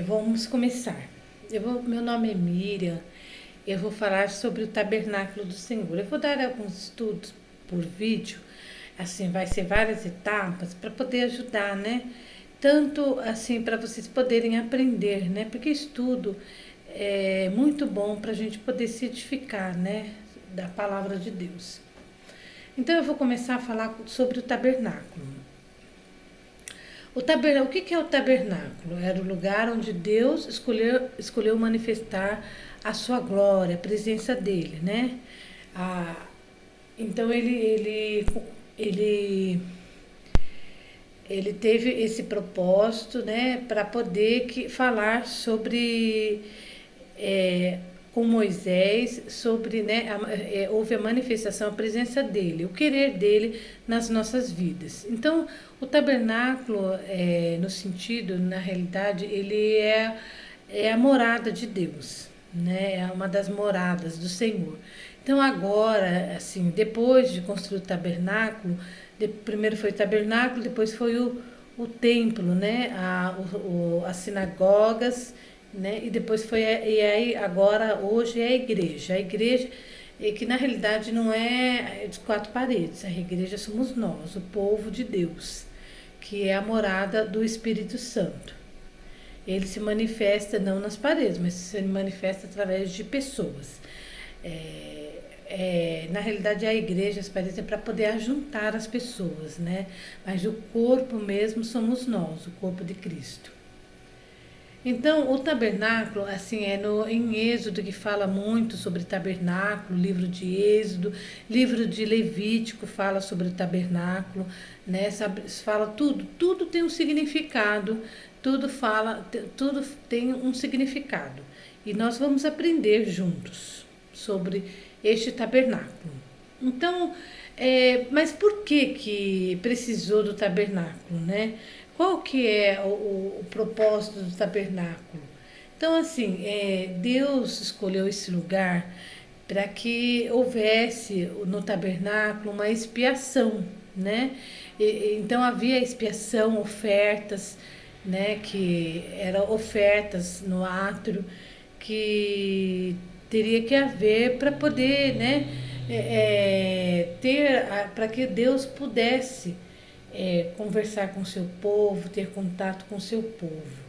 Vamos começar. Meu nome é Miriam, eu vou falar sobre o tabernáculo do Senhor. Eu vou dar alguns estudos por vídeo, assim, vai ser várias etapas para poder ajudar, né? Tanto assim para vocês poderem aprender, né? Porque estudo é muito bom para a gente poder se edificar, né? Da palavra de Deus. Então eu vou começar a falar sobre o tabernáculo. O que é o tabernáculo? Era o lugar onde Deus escolheu manifestar a sua glória, a presença dele, né? Ah, então ele teve esse propósito, né, para poder falar sobre é, com Moisés sobre, né, houve a manifestação, a presença dele, o querer dele nas nossas vidas. Então, o tabernáculo, no sentido, na realidade, ele é a morada de Deus, né? É uma das moradas do Senhor. Então, agora, assim, depois de construir o tabernáculo, primeiro foi o tabernáculo, depois foi o templo, né? As sinagogas, né? E depois foi, e aí agora hoje é a igreja. A igreja que na realidade não é de quatro paredes, a igreja somos nós, o povo de Deus, que é a morada do Espírito Santo. Ele se manifesta não nas paredes, mas se manifesta através de pessoas. Na realidade, a igreja, as paredes é para poder ajuntar as pessoas, né? Mas o corpo mesmo somos nós, o corpo de Cristo. Então, o tabernáculo, assim, em Êxodo que fala muito sobre tabernáculo, livro de Êxodo, livro de Levítico fala sobre o tabernáculo, né? Fala tudo tem um significado, tudo tem um significado. E nós vamos aprender juntos sobre este tabernáculo. Então, mas por que precisou do tabernáculo, né? Qual que é o propósito do tabernáculo? Então, assim, Deus escolheu esse lugar para que houvesse no tabernáculo uma expiação, né? Então havia expiação, ofertas, né? Que eram ofertas no átrio que teria que haver para poder, né? Para que Deus pudesse conversar com o seu povo, ter contato com o seu povo,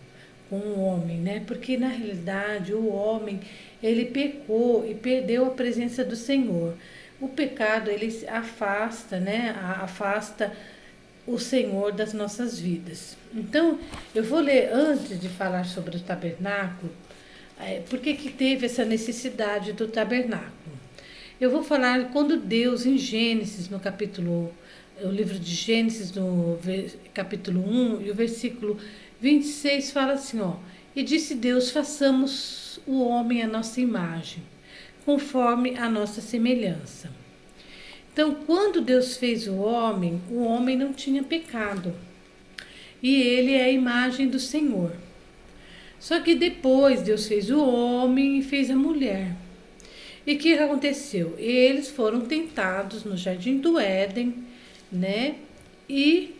com o homem, né? Porque na realidade o homem, ele pecou e perdeu a presença do Senhor. O pecado, ele afasta, né? Afasta o Senhor das nossas vidas. Então, eu vou ler antes de falar sobre o tabernáculo, por que teve essa necessidade do tabernáculo. Eu vou falar quando Deus, em Gênesis, no capítulo o livro de Gênesis, no capítulo 1, e o versículo 26 fala assim, ó: E disse Deus, façamos o homem à nossa imagem, conforme a nossa semelhança. Então, quando Deus fez o homem não tinha pecado. E ele é a imagem do Senhor. Só que depois Deus fez o homem e fez a mulher. E o que aconteceu? Eles foram tentados no jardim do Éden, né? E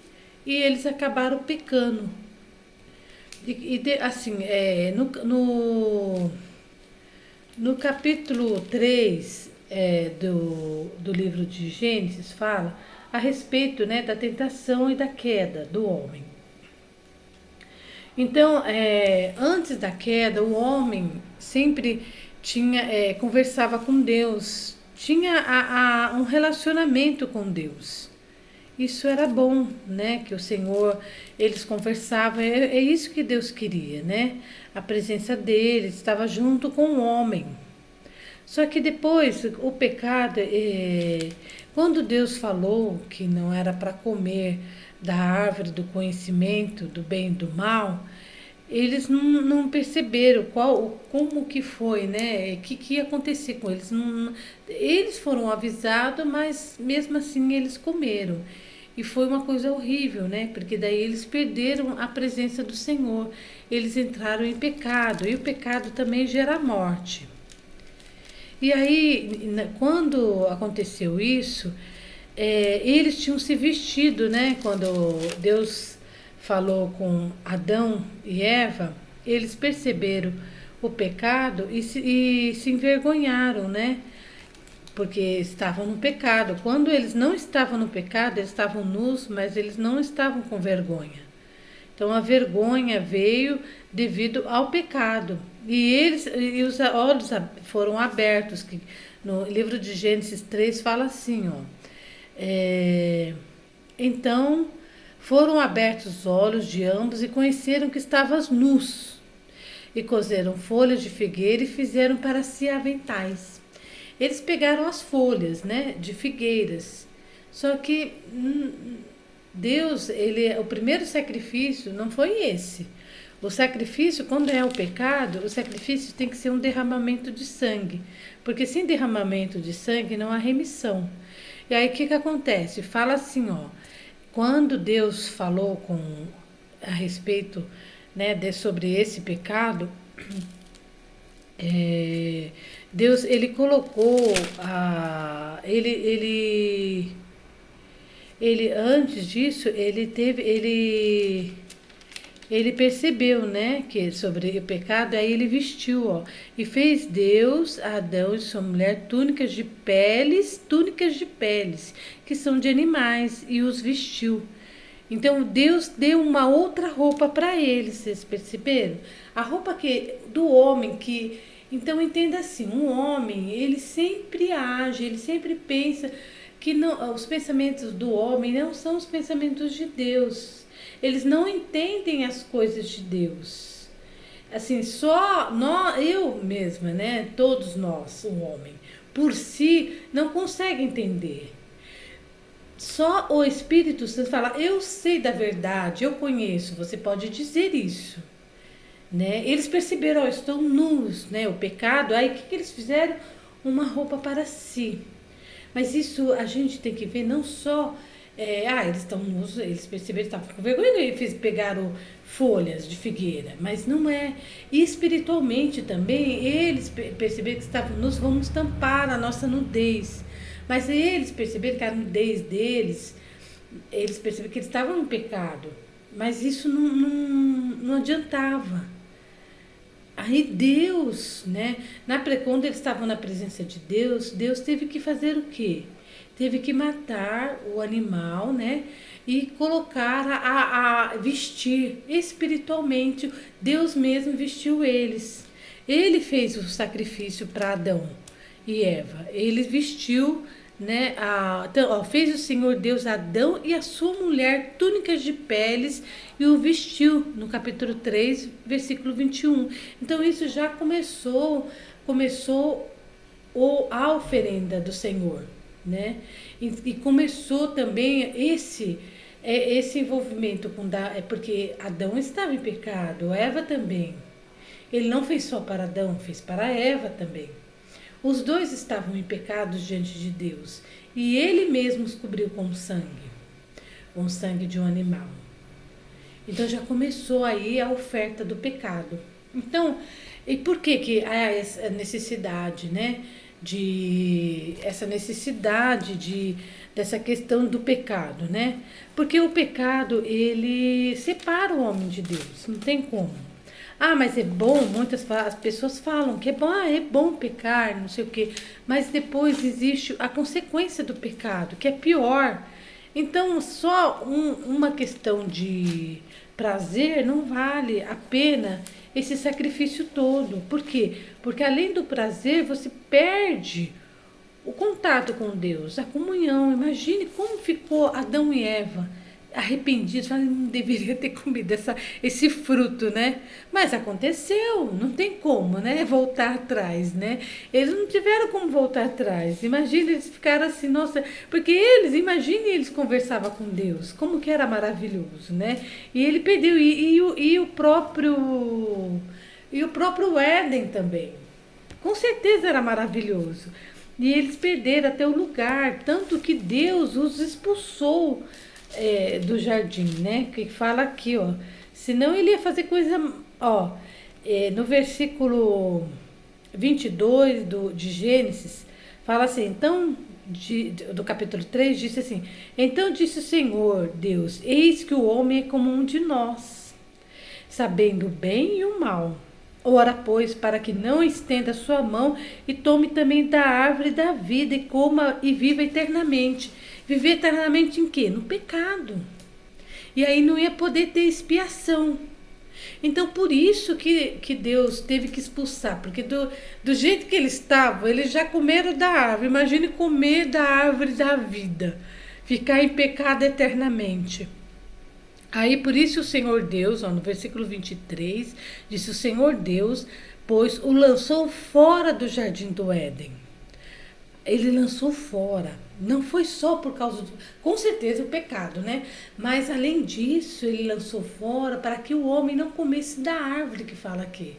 eles acabaram pecando. Assim, no capítulo 3 do livro de Gênesis, fala a respeito, né, da tentação e da queda do homem. Então, antes da queda, o homem sempre conversava com Deus, tinha um relacionamento com Deus. Isso era bom, né? Que o Senhor, eles conversavam, é isso que Deus queria, né? A presença dele estava junto com o homem. Só que depois, o pecado, quando Deus falou que não era para comer da árvore do conhecimento do bem e do mal, eles não perceberam como que foi, né? O que ia acontecer com eles. Eles foram avisados, mas mesmo assim eles comeram. E foi uma coisa horrível, né? Porque daí eles perderam a presença do Senhor. Eles entraram em pecado. E o pecado também gera morte. E aí, quando aconteceu isso, eles tinham se vestido, né? Quando Deus falou com Adão e Eva, eles perceberam o pecado e se envergonharam, né? Porque estavam no pecado. Quando eles não estavam no pecado, eles estavam nus, mas eles não estavam com vergonha. Então a vergonha veio devido ao pecado. E os olhos foram abertos, que no livro de Gênesis 3 fala assim, ó. Então foram abertos os olhos de ambos e conheceram que estavam nus. E coseram folhas de figueira e fizeram para si aventais. Eles pegaram as folhas, né, de figueiras. Só que Deus, o primeiro sacrifício não foi esse. O sacrifício, quando é o pecado, o sacrifício tem que ser um derramamento de sangue. Porque sem derramamento de sangue não há remissão. E aí o que acontece? Fala assim, ó. Quando Deus falou a respeito, né, sobre esse pecado, Deus, ele colocou ele antes disso, ele percebeu, né, que sobre o pecado, aí ele vestiu, ó, e fez Deus a Adão e sua mulher túnicas de peles, que são de animais, e os vestiu. Então Deus deu uma outra roupa para eles, vocês perceberam? A roupa do homem que, então entenda assim, um homem, ele sempre age, ele sempre pensa que não, os pensamentos do homem não são os pensamentos de Deus. Eles não entendem as coisas de Deus. Assim, só eu mesma, né? Todos nós, o homem, por si, não consegue entender. Só o Espírito Santo fala, eu sei da verdade, eu conheço, você pode dizer isso. Né? Eles perceberam, ó, estão nus, né? O pecado, aí o que eles fizeram? Uma roupa para si. Mas isso a gente tem que ver não só, eles estão nus, eles perceberam que estavam com vergonha e pegaram folhas de figueira, mas não é. E espiritualmente também, eles perceberam que estavam nus, vamos tampar a nossa nudez. Mas eles perceberam que a nudez deles, eles perceberam que eles estavam no pecado, mas isso não adiantava. Aí Deus, né? Quando eles estavam na presença de Deus, Deus teve que fazer o quê? Teve que matar o animal, né? E colocar a vestir espiritualmente. Deus mesmo vestiu eles. Ele fez o sacrifício para Adão e Eva. Ele vestiu, né? Então, fez o Senhor Deus Adão e a sua mulher túnicas de peles e o vestiu, no capítulo 3, versículo 21. Então isso já começou a oferenda do Senhor, né? E começou também esse envolvimento porque Adão estava em pecado, Eva também. Ele não fez só para Adão, fez para Eva também. Os dois estavam em pecados diante de Deus e ele mesmo os cobriu com sangue de um animal. Então já começou aí a oferta do pecado. Então, e por que há essa necessidade, né? Dessa questão do pecado, né? Porque o pecado, ele separa o homem de Deus, não tem como. Mas é bom, as pessoas falam que é bom, é bom pecar, não sei o quê. Mas depois existe a consequência do pecado, que é pior. Então, só uma questão de prazer não vale a pena esse sacrifício todo. Por quê? Porque além do prazer, você perde o contato com Deus, a comunhão. Imagine como ficou Adão e Eva arrependidos, falando, não deveria ter comido esse fruto, né? Mas aconteceu, não tem como, né? Voltar atrás, né? Eles não tiveram como voltar atrás. Imagina, eles ficaram assim, nossa, porque eles conversavam com Deus, como que era maravilhoso, né? E ele perdeu, e o próprio Éden também, com certeza era maravilhoso. E eles perderam até o lugar, tanto que Deus os expulsou do jardim, né? Que fala aqui, ó. Senão ele ia fazer coisa, ó. No versículo 22 de Gênesis, fala assim, então, do capítulo 3, disse assim, então disse o Senhor Deus, eis que o homem é como um de nós, sabendo o bem e o mal. Ora, pois, para que não estenda sua mão e tome também da árvore da vida e coma e viva eternamente. Viver eternamente em quê? No pecado. E aí não ia poder ter expiação. Então, por isso que Deus teve que expulsar, porque do jeito que eles estavam, eles já comeram da árvore. Imagine comer da árvore da vida, ficar em pecado eternamente. Aí, por isso o Senhor Deus, ó, no versículo 23, disse: o Senhor Deus, pois o lançou fora do jardim do Éden. Ele lançou fora. Não foi só por causa do, com certeza, o pecado, né? Mas além disso, ele lançou fora para que o homem não comesse da árvore que fala aqui.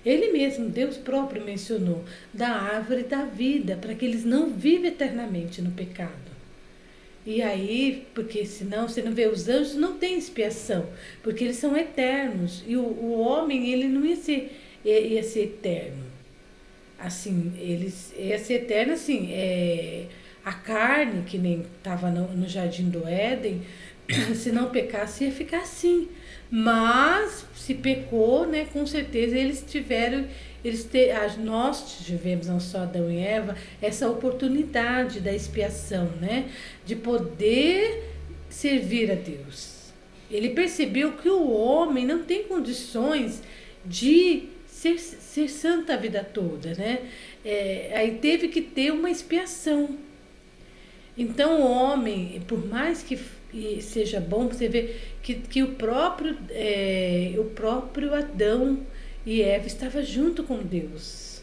Ele mesmo, Deus próprio, mencionou da árvore da vida, para que eles não vivam eternamente no pecado. E aí, porque senão você não vê, os anjos não têm expiação, porque eles são eternos. E o homem, ele não ia ser eterno. Assim, eles ia ser eterno, assim, a carne, que nem estava no jardim do Éden, se não pecasse, ia ficar assim. Mas, se pecou, né, com certeza nós tivemos, não só Adão e Eva, essa oportunidade da expiação, né, de poder servir a Deus. Ele percebeu que o homem não tem condições de ser santo a vida toda, né? Aí teve que ter uma expiação. Então o homem, por mais que seja bom, você vê que o próprio Adão e Eva estavam junto com Deus.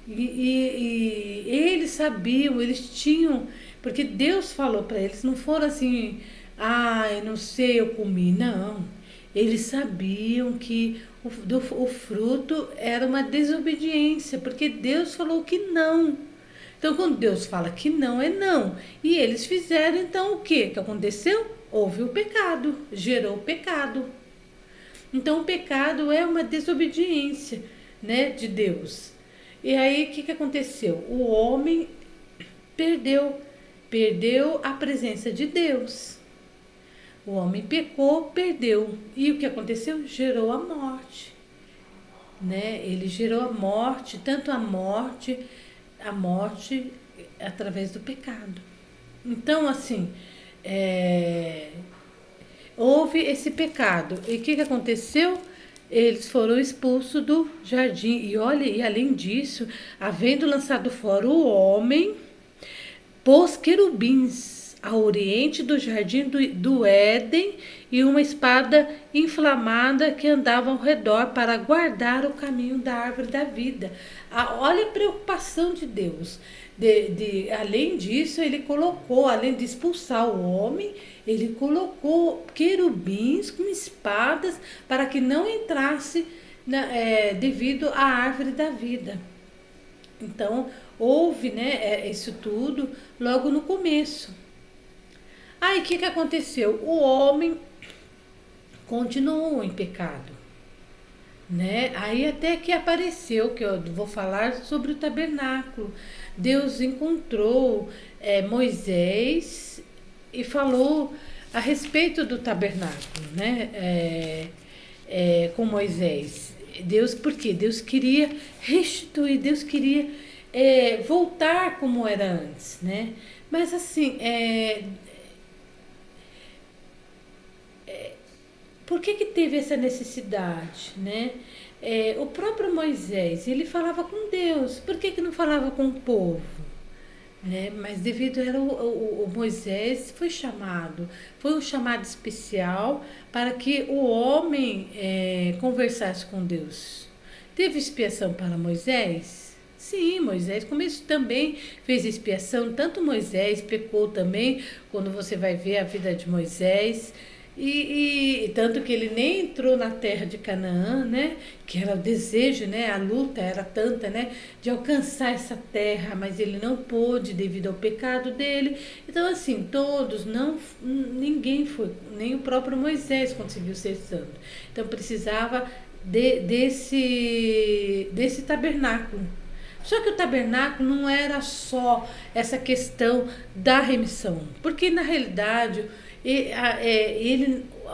E eles sabiam, eles tinham, porque Deus falou para eles, não foram assim, eu não sei, eu comi, não. Eles sabiam que o fruto era uma desobediência, porque Deus falou que não. Então, quando Deus fala que não, é não. E eles fizeram, então, o que que aconteceu? Houve o pecado, gerou o pecado. Então, o pecado é uma desobediência, né, de Deus. E aí, o que aconteceu? O homem perdeu a presença de Deus. O homem pecou, perdeu. E o que aconteceu? Gerou a morte. Né? Ele gerou a morte, tanto a morte através do pecado. Então, assim, houve esse pecado. E o que aconteceu? Eles foram expulsos do jardim. E olha, e além disso, havendo lançado fora o homem, pôs querubins ao oriente do jardim do Éden e uma espada inflamada que andava ao redor para guardar o caminho da árvore da vida. Olha a preocupação de Deus. Além disso, ele colocou, além de expulsar o homem, ele colocou querubins com espadas para que não entrasse devido à árvore da vida. Então, houve, né, isso tudo logo no começo. Aí o que aconteceu? O homem continuou em pecado, né? Aí até que apareceu, que eu vou falar sobre o tabernáculo. Deus encontrou Moisés e falou a respeito do tabernáculo, né? Com Moisés. Deus, por quê? Deus queria restituir, Deus queria voltar como era antes, né? Mas assim, por que teve essa necessidade, né? O próprio Moisés, ele falava com Deus, por que não falava com o povo? Né? Mas devido era o Moisés foi um chamado especial para que o homem conversasse com Deus. Teve expiação para Moisés? Sim, Moisés, como isso também fez expiação, tanto Moisés pecou também, quando você vai ver a vida de Moisés, e tanto que ele nem entrou na terra de Canaã, né? Que era o desejo, né? A luta era tanta, né? De alcançar essa terra, mas ele não pôde devido ao pecado dele. Então, assim, ninguém foi, nem o próprio Moisés conseguiu ser santo. Então, precisava desse tabernáculo. Só que o tabernáculo não era só essa questão da remissão, porque na realidade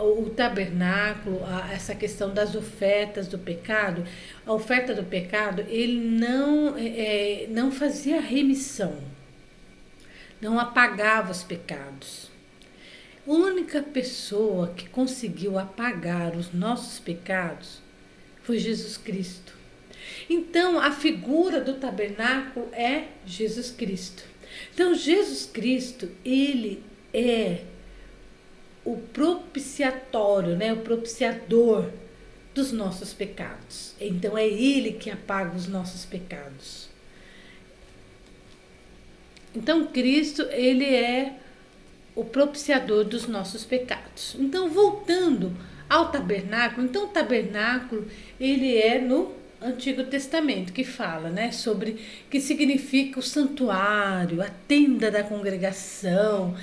o tabernáculo, essa questão das ofertas do pecado, a oferta do pecado, ele não fazia remissão, não apagava os pecados. A única pessoa que conseguiu apagar os nossos pecados foi Jesus Cristo. Então, a figura do tabernáculo é Jesus Cristo. Então, Jesus Cristo, ele é o propiciatório, né? O propiciador dos nossos pecados. Então, é ele que apaga os nossos pecados. Então, Cristo, ele é o propiciador dos nossos pecados. Então, voltando ao tabernáculo, então o tabernáculo, ele é no Antigo Testamento, que fala, né, sobre que significa o santuário, a tenda da congregação,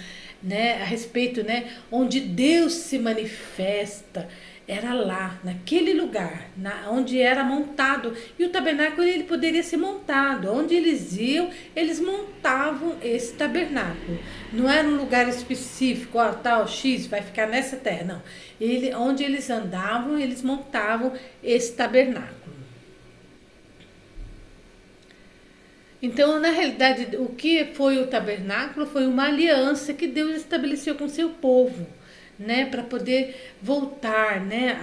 né, a respeito, né, onde Deus se manifesta. Era lá, naquele lugar, onde era montado. E o tabernáculo, ele poderia ser montado. Onde eles iam, eles montavam esse tabernáculo. Não era um lugar específico, ó, tal X vai ficar nessa terra, não. Onde eles andavam, eles montavam esse tabernáculo. Então, na realidade, o que foi o tabernáculo foi uma aliança que Deus estabeleceu com seu povo, né, para poder voltar, né,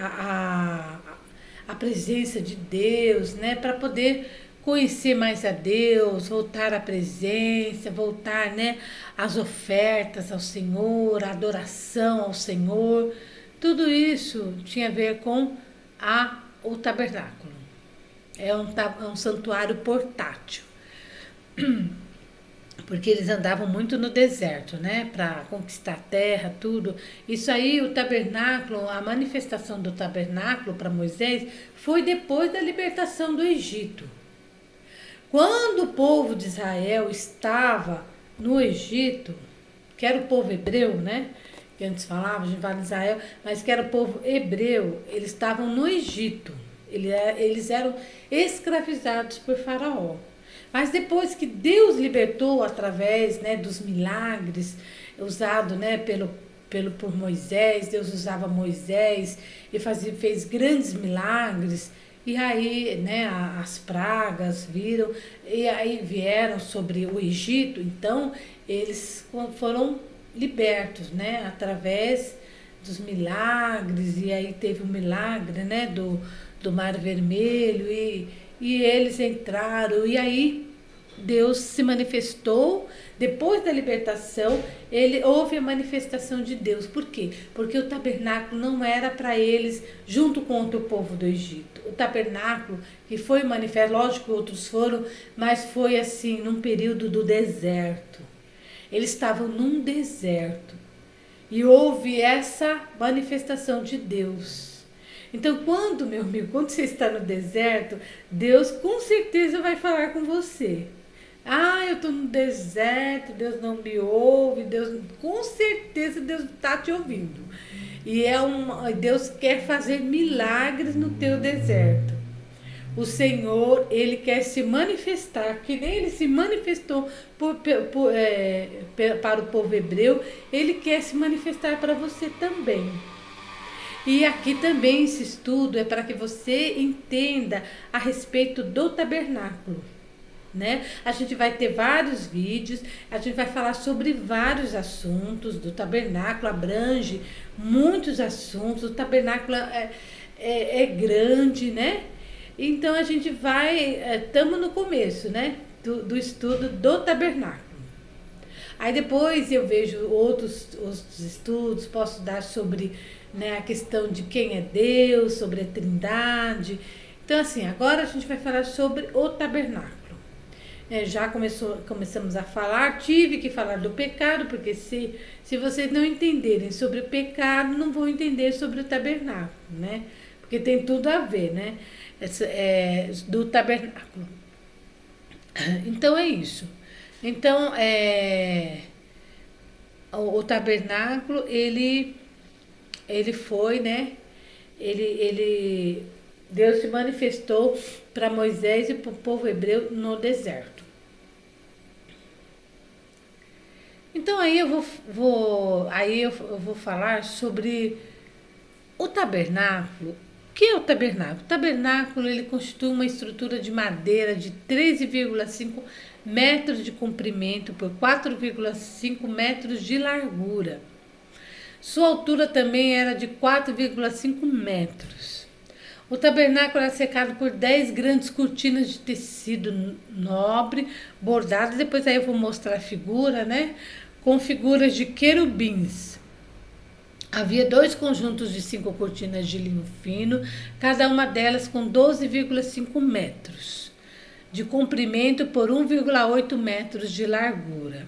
a presença de Deus, né, para poder conhecer mais a Deus, voltar à presença, voltar, né, às ofertas ao Senhor, a adoração ao Senhor. Tudo isso tinha a ver com o tabernáculo. É um santuário portátil. Porque eles andavam muito no deserto, né, para conquistar a terra, tudo. Isso aí, o tabernáculo, a manifestação do tabernáculo para Moisés foi depois da libertação do Egito. Quando o povo de Israel estava no Egito, que era o povo hebreu, né, que antes falava, a gente fala de Israel, mas que era o povo hebreu, eles estavam no Egito. Eles eram escravizados por Faraó. Mas depois que Deus libertou através, né, dos milagres usado, né, por Moisés, Deus usava Moisés e fez grandes milagres. E aí, né, as pragas viram e aí vieram sobre o Egito. Então eles foram libertos, né, através dos milagres. E aí teve o milagre, né, do Mar Vermelho e eles entraram, e aí Deus se manifestou. Depois da libertação, houve a manifestação de Deus. Por quê? Porque o tabernáculo não era para eles junto com o povo do Egito. O tabernáculo que foi manifesto, lógico que outros foram, mas foi assim, num período do deserto. Eles estavam num deserto e houve essa manifestação de Deus. Então, meu amigo, quando você está no deserto, Deus com certeza vai falar com você. Ah, eu estou no deserto, Deus não me ouve, com certeza Deus está te ouvindo. E Deus quer fazer milagres no teu deserto. O Senhor, ele quer se manifestar, que nem ele se manifestou para o povo hebreu, ele quer se manifestar para você também. E aqui também esse estudo é para que você entenda a respeito do tabernáculo, né? A gente vai ter vários vídeos, a gente vai falar sobre vários assuntos do tabernáculo, abrange muitos assuntos, o tabernáculo é grande, né? Então a gente estamos no começo, né? Do estudo do tabernáculo. Aí depois eu vejo outros estudos, posso dar sobre, né, a questão de quem é Deus, sobre a Trindade. Então, assim, agora a gente vai falar sobre o tabernáculo. Já começamos a falar, tive que falar do pecado, porque se vocês não entenderem sobre o pecado, não vão entender sobre o tabernáculo, né? Porque tem tudo a ver, né? Do tabernáculo. Então é isso. Então, o tabernáculo, ele foi, né? Deus se manifestou para Moisés e para o povo hebreu no deserto. Então aí eu vou falar sobre O tabernáculo, o que é o tabernáculo? O tabernáculo ele constitui uma estrutura de madeira de 13,5 metros de comprimento por 4,5 metros de largura. Sua altura também era de 4,5 metros. O tabernáculo era cercado por 10 grandes cortinas de tecido nobre, bordado. Depois aí eu vou mostrar a figura, né? Com figuras de querubins. Havia 2 conjuntos de 5 cortinas de linho fino, cada uma delas com 12,5 metros de comprimento por 1,8 metros de largura.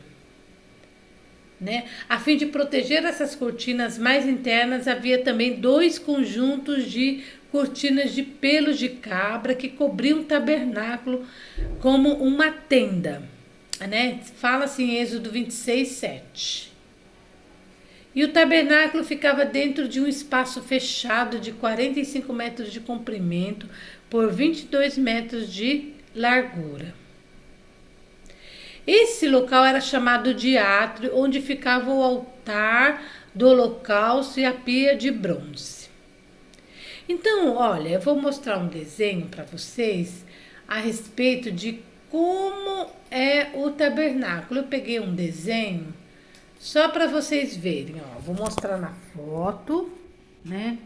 Né? A fim de proteger essas cortinas mais internas, havia também 2 conjuntos de cortinas de pelos de cabra que cobriam o tabernáculo como uma tenda. Né? Fala-se em Êxodo 26, 7. E o tabernáculo ficava dentro de um espaço fechado de 45 metros de comprimento por 22 metros de largura. Esse local era chamado de átrio, onde ficava o altar do holocausto e a pia de bronze. Então, olha, eu vou mostrar um desenho para vocês a respeito de como é o tabernáculo. Eu peguei um desenho só para vocês verem, ó. Vou mostrar na foto, né?